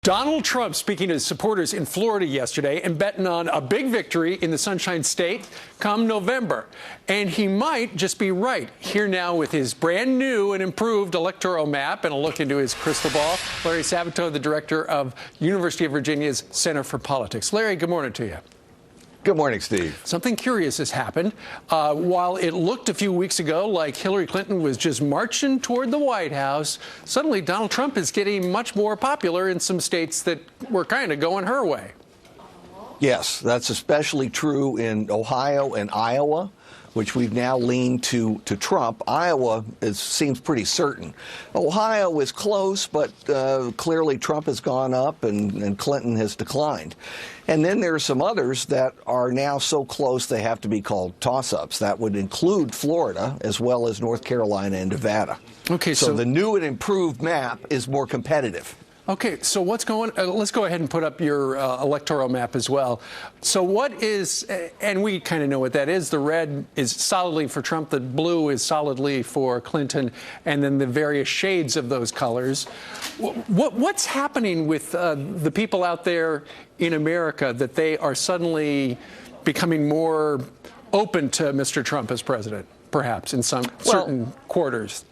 Donald Trump speaking to his supporters in Florida yesterday and betting on a big victory in the Sunshine State come November. And he might just be right. Here now with his brand new and improved electoral map and a look into his crystal ball, Larry Sabato, the director of University of Virginia's Center for Politics. Larry, good morning to you. Good morning, Steve. Something curious has happened. While it looked a few weeks ago like Hillary Clinton was just marching toward the White House, suddenly Donald Trump is getting much more popular in some states that were kind of going her way. Yes, that's especially true in Ohio and Iowa, which we've now leaned to Trump. Iowa seems pretty certain. Ohio is close, but clearly Trump has gone up and Clinton has declined. And then there are some others that are now so close they have to be called toss-ups. That would include Florida as well as North Carolina and Nevada. Okay, so the new and improved map is more competitive. Okay, so what's going let's go ahead and put up your electoral map as well. So what is, and we kind of know what that is, the red is solidly for Trump, the blue is solidly for Clinton, and then the various shades of those colors. What's happening with the people out there in America that they are suddenly becoming more open to Mr. Trump as president, perhaps, in some certain quarters?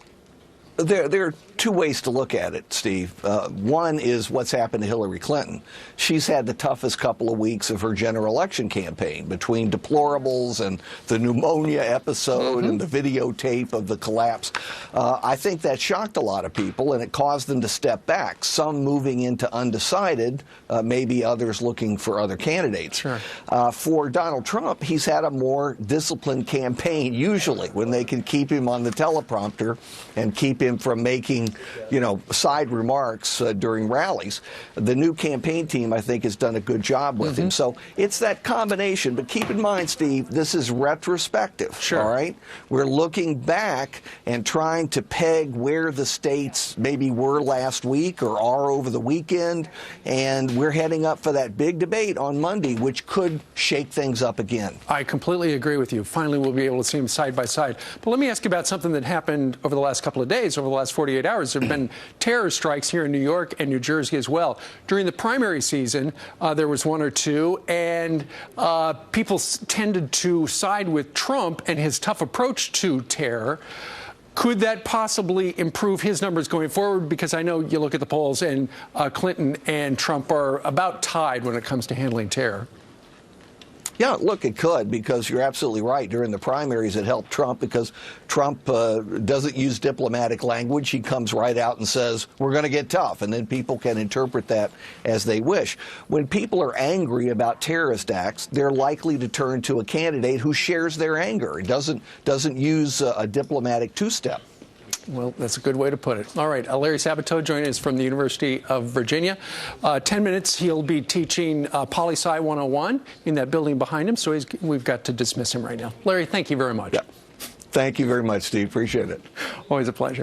There are two ways to look at it, Steve. One is what's happened to Hillary Clinton. She's had the toughest couple of weeks of her general election campaign between deplorables and the pneumonia episode and the videotape of the collapse. I think that shocked a lot of people, and it caused them to step back, some moving into undecided, maybe others looking for other candidates. Sure. For Donald Trump, he's had a more disciplined campaign, usually, when they can keep him on the teleprompter and keep him from making, side remarks during rallies. The new campaign team, I think, has done a good job with him. So it's that combination. But keep in mind, Steve, this is retrospective. Sure. All right? We're looking back and trying to peg where the states maybe were last week or are over the weekend. And we're heading up for that big debate on Monday, which could shake things up again. I completely agree with you. Finally, we'll be able to see them side by side. But let me ask you about something that happened over the last couple of days, over the last 48 hours. There have been terror strikes here in New York and New Jersey as well. During the primary season, there was one or two, and people tended to side with Trump and his tough approach to terror. Could that possibly improve his numbers going forward? Because I know you look at the polls, and Clinton and Trump are about tied when it comes to handling terror. Yeah, look, it could, because you're absolutely right. During the primaries, it helped Trump because Trump doesn't use diplomatic language. He comes right out and says, we're going to get tough, and then people can interpret that as they wish. When people are angry about terrorist acts, they're likely to turn to a candidate who shares their anger. It doesn't use a diplomatic two-step. Well, that's a good way to put it. All right, Larry Sabato joining us from the University of Virginia. 10 minutes, he'll be teaching Poli-Sci 101 in that building behind him, so we've got to dismiss him right now. Larry, thank you very much. Yeah. Thank you very much, Steve. Appreciate it. Always a pleasure.